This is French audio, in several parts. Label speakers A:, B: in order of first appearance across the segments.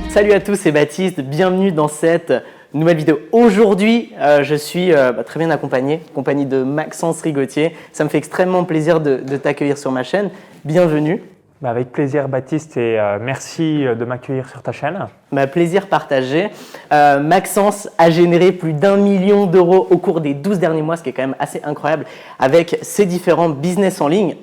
A: Salut à tous, c'est Baptiste, bienvenue dans cette nouvelle vidéo. Aujourd'hui, je suis très bien accompagné, en compagnie de Maxence Rigotier. Ça me fait extrêmement plaisir de t'accueillir sur ma chaîne. Bienvenue.
B: Avec plaisir Baptiste et merci de m'accueillir sur ta chaîne.
A: Plaisir partagé. Maxence a généré plus d'1 million d'euros au cours des 12 derniers mois, ce qui est quand même assez incroyable avec ses différents business en ligne.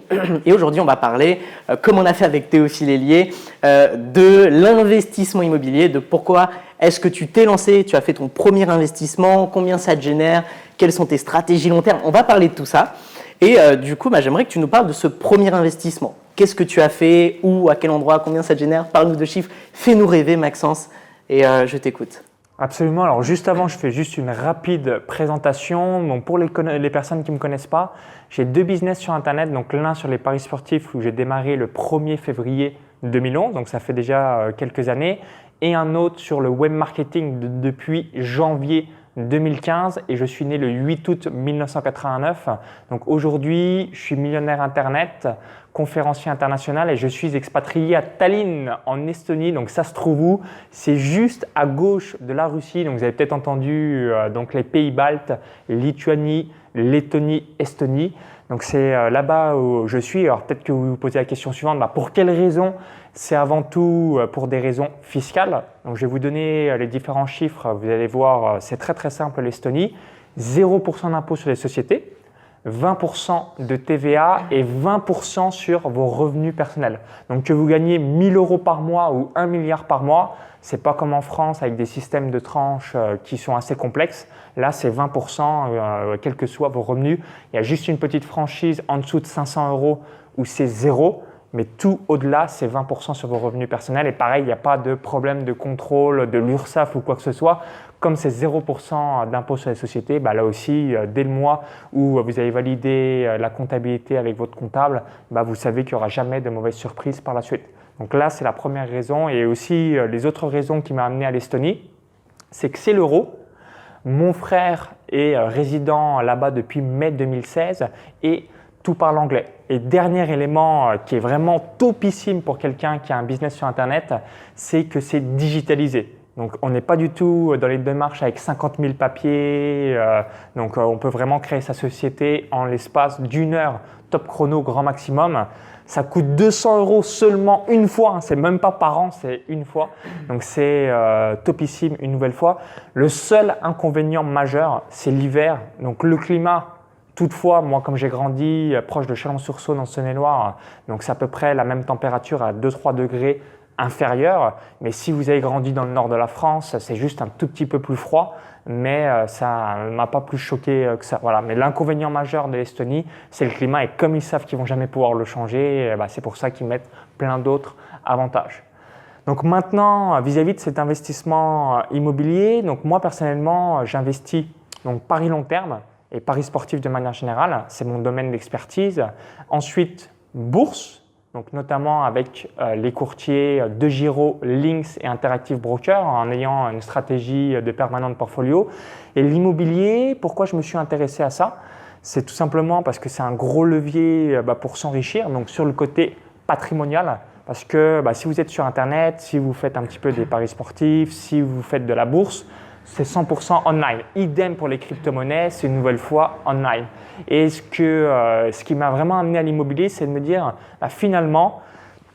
A: Et aujourd'hui, on va parler, comme on a fait avec Théophile Hélier, de l'investissement immobilier, de pourquoi est-ce que tu t'es lancé, tu as fait ton premier investissement, combien ça te génère, quelles sont tes stratégies long terme. On va parler de tout ça. Et du coup, j'aimerais que tu nous parles de ce premier investissement. Qu'est-ce que tu as fait, où, à quel endroit, combien ça te génère? Parle-nous de chiffres, fais-nous rêver Maxence et je t'écoute.
B: Absolument. Alors juste avant, je fais juste une rapide présentation. Donc, pour les personnes qui ne me connaissent pas, j'ai deux business sur Internet. Donc l'un sur les paris sportifs où j'ai démarré le 1er février 2011, donc ça fait déjà quelques années, et un autre sur le web marketing depuis janvier 2015 et je suis né le 8 août 1989. Donc aujourd'hui, je suis millionnaire Internet, conférencier international et je suis expatrié à Tallinn en Estonie. Donc ça se trouve où? C'est juste à gauche de la Russie. Donc vous avez peut-être entendu donc les pays baltes, Lituanie, Lettonie, Estonie. Donc c'est là-bas où je suis. Alors peut-être que vous vous posez la question suivante, pour quelles raisons? C'est avant tout pour des raisons fiscales. Donc je vais vous donner les différents chiffres. Vous allez voir, c'est très très simple l'Estonie. 0% d'impôt sur les sociétés, 20% de TVA et 20% sur vos revenus personnels. Donc que vous gagnez 1 000 euros par mois ou 1 milliard par mois, c'est pas comme en France avec des systèmes de tranches qui sont assez complexes. Là, c'est 20% quels que soient vos revenus. Il y a juste une petite franchise en dessous de 500 euros où c'est zéro. Mais tout au-delà, c'est 20% sur vos revenus personnels. Et pareil, il n'y a pas de problème de contrôle de l'URSSAF ou quoi que ce soit. Comme c'est 0% d'impôt sur les sociétés, là aussi, dès le mois où vous avez validé la comptabilité avec votre comptable, vous savez qu'il n'y aura jamais de mauvaises surprises par la suite. Donc là, c'est la première raison. Et aussi, les autres raisons qui m'ont amené à l'Estonie, c'est que c'est l'euro. Mon frère est résident là-bas depuis mai 2016 et tout parle anglais. Et dernier élément qui est vraiment topissime pour quelqu'un qui a un business sur Internet, c'est que c'est digitalisé. Donc, on n'est pas du tout dans les démarches avec 50 000 papiers. Donc, on peut vraiment créer sa société en l'espace d'1 heure, top chrono, grand maximum. Ça coûte 200 euros seulement une fois. C'est même pas par an, c'est une fois. Donc, c'est topissime une nouvelle fois. Le seul inconvénient majeur, c'est l'hiver. Donc, le climat. Toutefois, moi, comme j'ai grandi proche de Chalon-sur-Saône en Saône-et-Loire, donc c'est à peu près la même température à 2-3 degrés inférieur. Mais si vous avez grandi dans le nord de la France, c'est juste un tout petit peu plus froid, mais ça ne m'a pas plus choqué que ça. Voilà. Mais l'inconvénient majeur de l'Estonie, c'est le climat et comme ils savent qu'ils ne vont jamais pouvoir le changer, c'est pour ça qu'ils mettent plein d'autres avantages. Donc maintenant, vis-à-vis de cet investissement immobilier, donc moi personnellement, j'investis donc paris long terme. Et paris sportifs de manière générale, c'est mon domaine d'expertise. Ensuite, bourse, donc notamment avec les courtiers DeGiro, Lynx et Interactive Broker en ayant une stratégie de permanent de portfolio. Et l'immobilier, pourquoi je me suis intéressé à ça? C'est tout simplement parce que c'est un gros levier pour s'enrichir, donc sur le côté patrimonial. Parce que si vous êtes sur Internet, si vous faites un petit peu des paris sportifs, si vous faites de la bourse, c'est 100% online. Idem pour les crypto-monnaies, c'est une nouvelle fois online. Et ce qui m'a vraiment amené à l'immobilier, c'est de me dire finalement,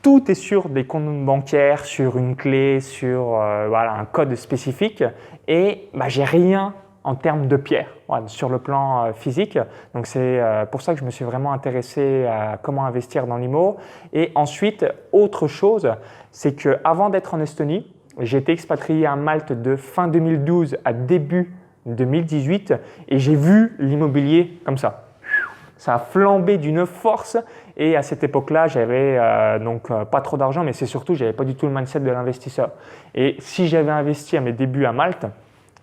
B: tout est sur des comptes bancaires, sur une clé, sur un code spécifique et j'ai rien en termes de pierre sur le plan physique. Donc c'est pour ça que je me suis vraiment intéressé à comment investir dans l'IMO. Et ensuite, autre chose, c'est qu'avant d'être en Estonie, j'ai été expatrié à Malte de fin 2012 à début 2018 et j'ai vu l'immobilier comme ça. Ça a flambé d'une force et à cette époque-là, j'avais pas trop d'argent, mais c'est surtout, j'avais pas du tout le mindset de l'investisseur. Et si j'avais investi à mes débuts à Malte,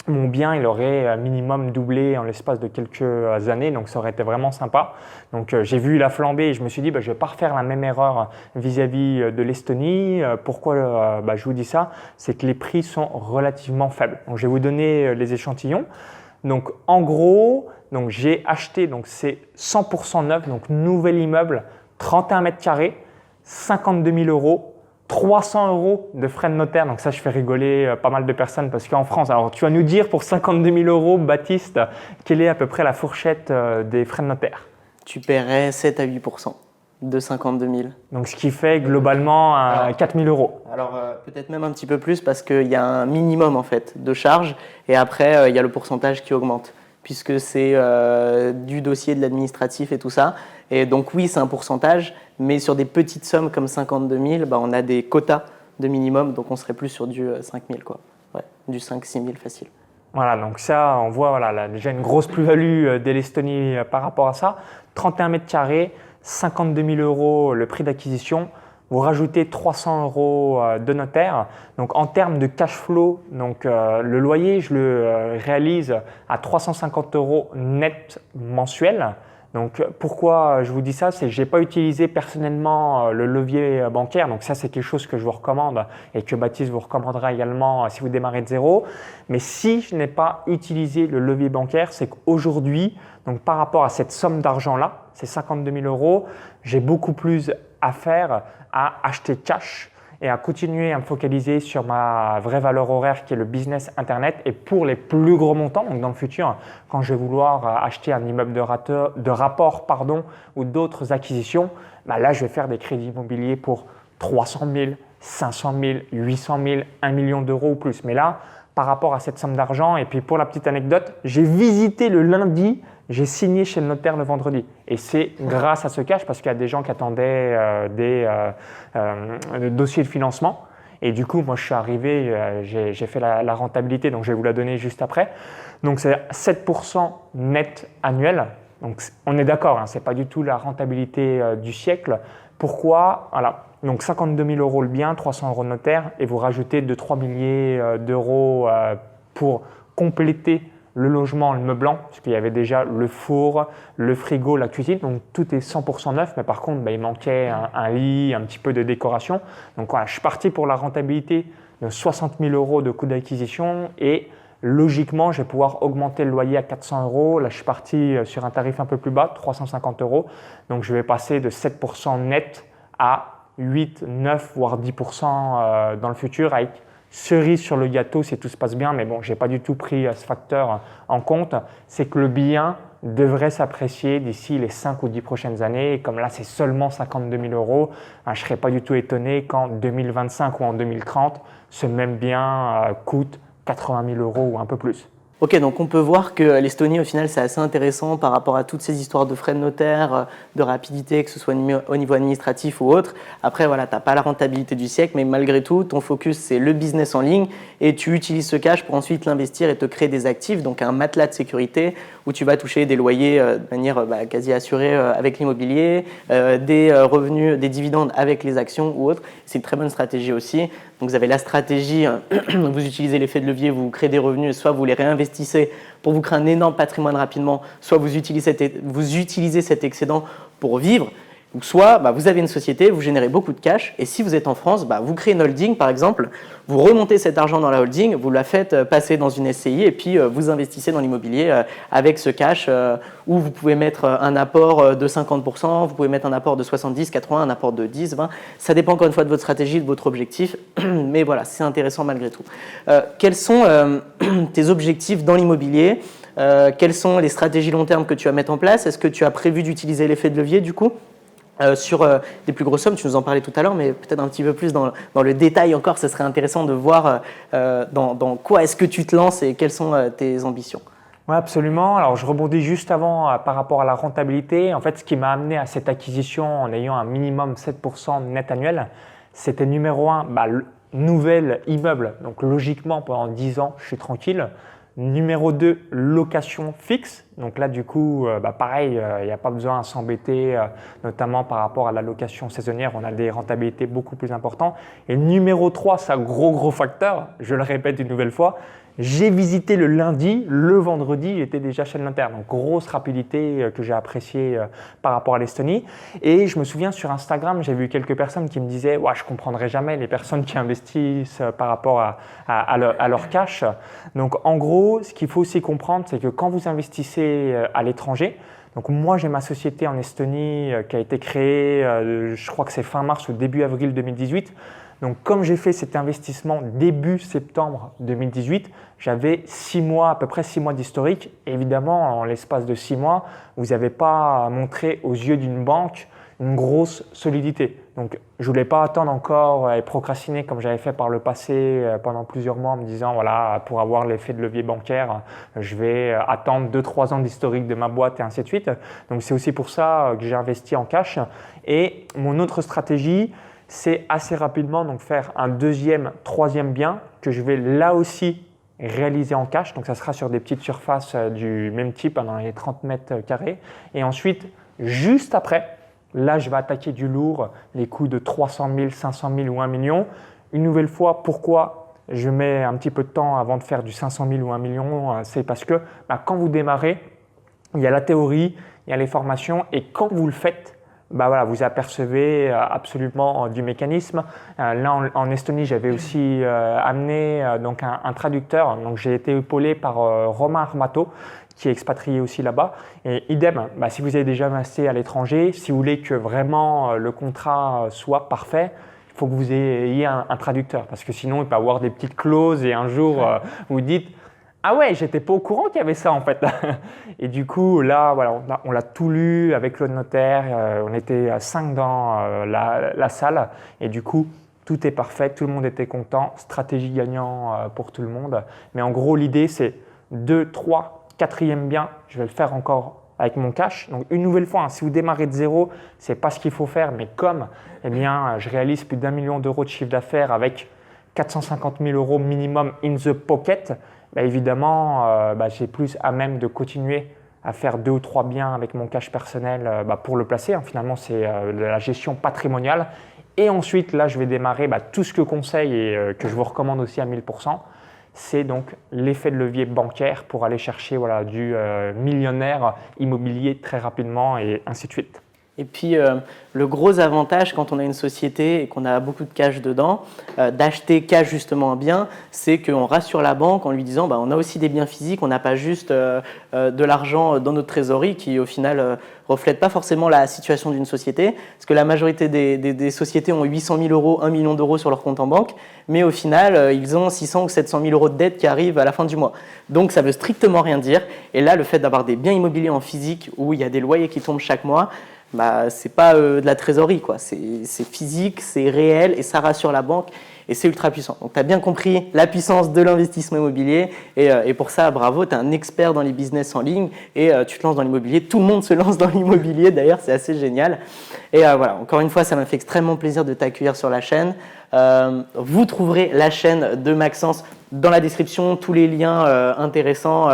B: mon bien, il aurait minimum doublé en l'espace de quelques années, donc ça aurait été vraiment sympa. Donc j'ai vu la flambée et je me suis dit, je ne vais pas refaire la même erreur vis-à-vis de l'Estonie. Pourquoi je vous dis ça? C'est que les prix sont relativement faibles. Donc je vais vous donner les échantillons. Donc en gros, j'ai acheté, c'est 100% neuf, donc nouvel immeuble, 31 mètres carrés, 52 000 euros 300 € de frais de notaire. Donc ça, je fais rigoler pas mal de personnes parce qu'en France, alors tu vas nous dire pour 52 000 €, Baptiste, quelle est à peu près la fourchette des frais de notaire?
A: Tu paierais 7 à 8% de 52 000.
B: Donc ce qui fait globalement 4 000 €.
A: Alors peut-être même un petit peu plus parce qu'il y a un minimum en fait de charges et après il y a le pourcentage qui augmente puisque c'est du dossier, de l'administratif et tout ça. Et donc oui, c'est un pourcentage, mais sur des petites sommes comme 52 000, on a des quotas de minimum, donc on serait plus sur du 5 000 quoi. Ouais, du 5-6 000 facile.
B: Voilà, donc ça, on voit voilà, déjà une grosse plus-value de l'Estonie par rapport à ça. 31 mètres carrés, 52 000 € le prix d'acquisition. Vous rajoutez 300 € de notaire. Donc en termes de cash flow, donc, le loyer, je le réalise à 350 € net mensuel. Donc pourquoi je vous dis ça, c'est que je n'ai pas utilisé personnellement le levier bancaire. Donc ça, c'est quelque chose que je vous recommande et que Baptiste vous recommandera également si vous démarrez de zéro. Mais si je n'ai pas utilisé le levier bancaire, c'est qu'aujourd'hui, donc par rapport à cette somme d'argent-là, ces 52 000 €, j'ai beaucoup plus à faire à acheter cash et à continuer à me focaliser sur ma vraie valeur horaire qui est le business internet. Et pour les plus gros montants, donc dans le futur, quand je vais vouloir acheter un immeuble de rapport ou d'autres acquisitions, là je vais faire des crédits immobiliers pour 300 000, 500 000, 800 000, 1 million d'euros ou plus. Mais là, par rapport à cette somme d'argent, et puis pour la petite anecdote, j'ai visité le lundi, j'ai signé chez le notaire le vendredi. Et c'est grâce à ce cash parce qu'il y a des gens qui attendaient des dossiers de financement. Et du coup, moi, je suis arrivé, j'ai fait la rentabilité, donc je vais vous la donner juste après. Donc, c'est 7% net annuel. Donc, on est d'accord, ce n'est pas du tout la rentabilité du siècle. Pourquoi? Voilà. Donc, 52 000 € le bien, 300 € de notaire et vous rajoutez 2-3 milliers d'euros pour compléter le logement, le meublant, parce qu'il y avait déjà le four, le frigo, la cuisine, donc tout est 100% neuf, mais par contre, il manquait un lit, un petit peu de décoration. Donc voilà, je suis parti pour la rentabilité de 60 000 € de coût d'acquisition et logiquement, je vais pouvoir augmenter le loyer à 400 €. Là, je suis parti sur un tarif un peu plus bas, 350 €. Donc, je vais passer de 7% net à 8, 9, voire 10% dans le futur avec cerise sur le gâteau si tout se passe bien, mais bon, je n'ai pas du tout pris ce facteur en compte, c'est que le bien devrait s'apprécier d'ici les 5 ou 10 prochaines années. Et comme là, c'est seulement 52 000 €, je ne serais pas du tout étonné qu'en 2025 ou en 2030, ce même bien coûte 80 000 € ou un peu plus.
A: Ok, donc on peut voir que l'Estonie, au final, c'est assez intéressant par rapport à toutes ces histoires de frais de notaire, de rapidité, que ce soit au niveau administratif ou autre. Après, voilà, tu n'as pas la rentabilité du siècle, mais malgré tout, ton focus, c'est le business en ligne et tu utilises ce cash pour ensuite l'investir et te créer des actifs, donc un matelas de sécurité où tu vas toucher des loyers de manière quasi assurée avec l'immobilier, des revenus, des dividendes avec les actions ou autres. C'est une très bonne stratégie aussi. Donc vous avez la stratégie, vous utilisez l'effet de levier, vous créez des revenus, soit vous les réinvestissez pour vous créer un énorme patrimoine rapidement, soit vous utilisez cet excédent pour vivre. Ou soit vous avez une société, vous générez beaucoup de cash et si vous êtes en France, vous créez une holding par exemple, vous remontez cet argent dans la holding, vous la faites passer dans une SCI et puis vous investissez dans l'immobilier avec ce cash où vous pouvez mettre un apport de 50%, vous pouvez mettre un apport de 70, 80, un apport de 10, 20. Ça dépend encore une fois de votre stratégie, de votre objectif, mais voilà, c'est intéressant malgré tout. Quels sont tes objectifs dans l'immobilier? Quelles sont les stratégies long terme que tu vas mettre en place? Est-ce que tu as prévu d'utiliser l'effet de levier du coup? Sur des plus grosses sommes, tu nous en parlais tout à l'heure, mais peut-être un petit peu plus dans le détail encore, ce serait intéressant de voir dans quoi est-ce que tu te lances et quelles sont tes ambitions.
B: Oui, absolument. Alors, je rebondis juste avant par rapport à la rentabilité. En fait, ce qui m'a amené à cette acquisition en ayant un minimum 7% net annuel, c'était numéro 1, le nouvel immeuble. Donc, logiquement, pendant 10 ans, je suis tranquille. Numéro 2, location fixe. Donc là, du coup, pareil, il n'y a pas besoin de s'embêter, notamment par rapport à la location saisonnière. On a des rentabilités beaucoup plus importantes. Et numéro 3, c'est un gros facteur. Je le répète une nouvelle fois. J'ai visité le lundi, le vendredi, j'étais déjà chez le notaire. Donc, grosse rapidité que j'ai appréciée par rapport à l'Estonie. Et je me souviens sur Instagram, j'ai vu quelques personnes qui me disaient « je ne comprendrai jamais les personnes qui investissent par rapport à leur cash ». Donc, en gros, ce qu'il faut aussi comprendre, c'est que quand vous investissez à l'étranger, Donc moi, j'ai ma société en Estonie qui a été créée, je crois que c'est fin mars ou début avril 2018. Donc comme j'ai fait cet investissement début septembre 2018, j'avais 6 mois, à peu près 6 mois d'historique. Évidemment, en l'espace de 6 mois, vous n'avez pas montré aux yeux d'une banque une grosse solidité. Donc je ne voulais pas attendre encore et procrastiner comme j'avais fait par le passé pendant plusieurs mois en me disant voilà, pour avoir l'effet de levier bancaire, je vais attendre 2-3 ans d'historique de ma boîte et ainsi de suite. Donc c'est aussi pour ça que j'ai investi en cash. Et mon autre stratégie, c'est assez rapidement donc faire un deuxième, troisième bien que je vais là aussi réaliser en cash. Donc ça sera sur des petites surfaces du même type, dans les 30 mètres carrés. Et ensuite, juste après, là, je vais attaquer du lourd, les coûts de 300 000, 500 000 ou 1 million. Une nouvelle fois, pourquoi je mets un petit peu de temps avant de faire du 500 000 ou 1 million? C'est parce que quand vous démarrez, il y a la théorie, il y a les formations et quand vous le faites, voilà, vous apercevez absolument du mécanisme. Là, en Estonie, j'avais aussi amené donc un traducteur. Donc, j'ai été épaulé par Romain Armato, qui est expatrié aussi là-bas. Et idem, si vous avez déjà investi à l'étranger, si vous voulez que vraiment le contrat soit parfait, il faut que vous ayez un traducteur parce que sinon, il peut y avoir des petites clauses et un jour, vous dites « Ah ouais, j'étais pas au courant qu'il y avait ça en fait ». Et du coup, là, voilà, on l'a tout lu avec le notaire. On était 5 dans la salle et du coup, tout est parfait, tout le monde était content, stratégie gagnant pour tout le monde. Mais en gros, l'idée, c'est 2, 3, 4e bien, je vais le faire encore avec mon cash. Donc une nouvelle fois, si vous démarrez de zéro, ce n'est pas ce qu'il faut faire, mais comme je réalise plus d'1 million d'euros de chiffre d'affaires avec 450 000 euros minimum in the pocket, évidemment, j'ai plus à même de continuer à faire 2 ou 3 biens avec mon cash personnel pour le placer. Finalement, c'est la gestion patrimoniale. Et ensuite, là, je vais démarrer tout ce que conseille et que je vous recommande aussi à 1000%. C'est donc l'effet de levier bancaire pour aller chercher du millionnaire immobilier très rapidement et ainsi de suite.
A: Et puis, le gros avantage quand on a une société et qu'on a beaucoup de cash dedans, d'acheter cash justement un bien, c'est qu'on rassure la banque en lui disant on a aussi des biens physiques, on n'a pas juste de l'argent dans notre trésorerie qui au final reflète pas forcément la situation d'une société. Parce que la majorité des sociétés ont 800 000 euros, 1 million d'euros sur leur compte en banque, mais au final, ils ont 600 ou 700 000 euros de dette qui arrivent à la fin du mois. Donc, ça veut strictement rien dire. Et là, le fait d'avoir des biens immobiliers en physique où il y a des loyers qui tombent chaque mois, c'est pas de la trésorerie, quoi. C'est physique, c'est réel et ça rassure la banque et c'est ultra puissant. Donc tu as bien compris la puissance de l'investissement immobilier et pour ça, bravo, tu es un expert dans les business en ligne et tu te lances dans l'immobilier. Tout le monde se lance dans l'immobilier d'ailleurs, c'est assez génial. Et voilà, encore une fois, ça m'a fait extrêmement plaisir de t'accueillir sur la chaîne. Vous trouverez la chaîne de Maxence dans la description, tous les liens intéressants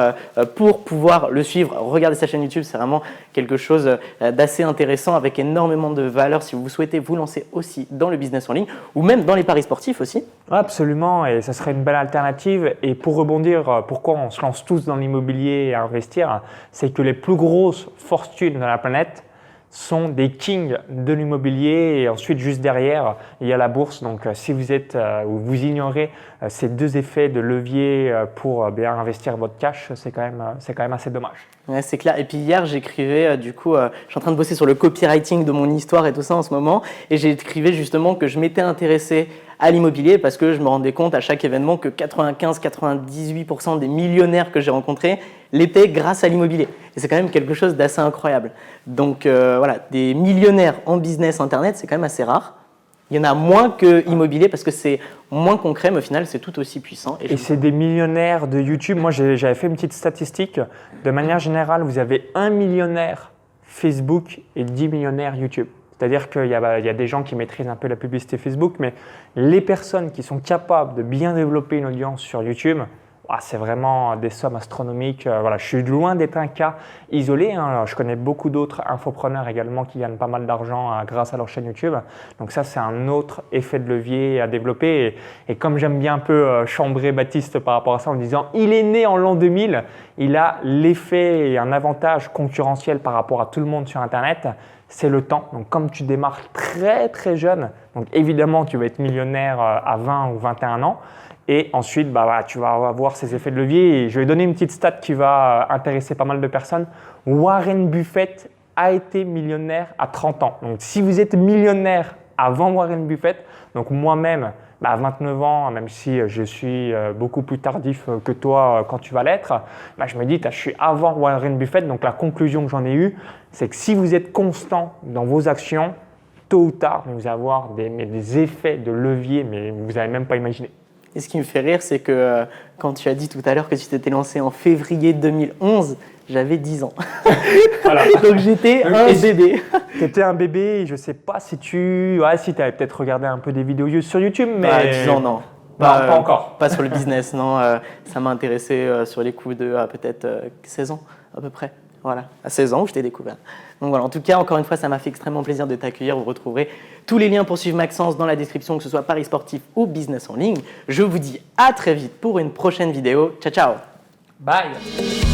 A: pour pouvoir le suivre. Regardez sa chaîne YouTube, c'est vraiment quelque chose d'assez intéressant avec énormément de valeur si vous souhaitez vous lancer aussi dans le business en ligne ou même dans les paris sportifs aussi.
B: Absolument, et ça serait une belle alternative. Et pour rebondir, pourquoi on se lance tous dans l'immobilier et à investir, c'est que les plus grosses fortunes de la planète sont des kings de l'immobilier et ensuite juste derrière il y a la bourse. Donc si vous êtes ou vous ignorez ces deux effets de levier pour bien investir votre cash, c'est quand même assez dommage.
A: Ouais, c'est clair. Et puis hier, j'écrivais, je suis en train de bosser sur le copywriting de mon histoire et tout ça en ce moment. Et j'écrivais justement que je m'étais intéressé à l'immobilier parce que je me rendais compte à chaque événement que 95-98% des millionnaires que j'ai rencontrés l'étaient grâce à l'immobilier. Et c'est quand même quelque chose d'assez incroyable. Donc voilà, des millionnaires en business internet, c'est quand même assez rare. Il y en a moins que immobilier parce que c'est moins concret, mais au final, c'est tout aussi puissant.
B: Et c'est des millionnaires de YouTube. Moi, j'avais fait une petite statistique. De manière générale, vous avez 1 millionnaire Facebook et 10 millionnaires YouTube. C'est-à-dire qu'il y a des gens qui maîtrisent un peu la publicité Facebook, mais les personnes qui sont capables de bien développer une audience sur YouTube, c'est vraiment des sommes astronomiques. Voilà, je suis loin d'être un cas isolé. Alors, je connais beaucoup d'autres infopreneurs également qui gagnent pas mal d'argent grâce à leur chaîne YouTube. Donc ça, c'est un autre effet de levier à développer. Et comme j'aime bien un peu chambrer Baptiste par rapport à ça en disant « il est né en l'an 2000 », il a l'effet et un avantage concurrentiel par rapport à tout le monde sur Internet, c'est le temps. Donc comme tu démarres très très jeune, donc évidemment tu vas être millionnaire à 20 ou 21 ans, Et ensuite, voilà, tu vas avoir ces effets de levier. Et je vais donner une petite stat qui va intéresser pas mal de personnes. Warren Buffett a été millionnaire à 30 ans. Donc, si vous êtes millionnaire avant Warren Buffett, donc moi-même, à 29 ans, même si je suis beaucoup plus tardif que toi quand tu vas l'être, je me dis, je suis avant Warren Buffett. Donc, la conclusion que j'en ai eue, c'est que si vous êtes constant dans vos actions, tôt ou tard, vous allez avoir des effets de levier, mais vous n'avez même pas imaginé.
A: Et ce qui me fait rire, c'est que quand tu as dit tout à l'heure que tu t'étais lancé en février 2011, j'avais 10 ans. Voilà. Donc j'étais un bébé.
B: Tu étais un bébé et je ne sais pas si tu avais peut-être regardé un peu des vidéos sur YouTube, mais…
A: 10 ans, non.
B: Pas encore.
A: Pas sur le business, non. Ça m'a intéressé sur les coups de peut-être 16 ans à peu près. Voilà, à 16 ans où je t'ai découvert. Donc voilà, en tout cas, encore une fois, ça m'a fait extrêmement plaisir de t'accueillir. Vous retrouverez tous les liens pour suivre Maxence dans la description, que ce soit Paris sportif ou business en ligne. Je vous dis à très vite pour une prochaine vidéo. Ciao, ciao.
B: Bye.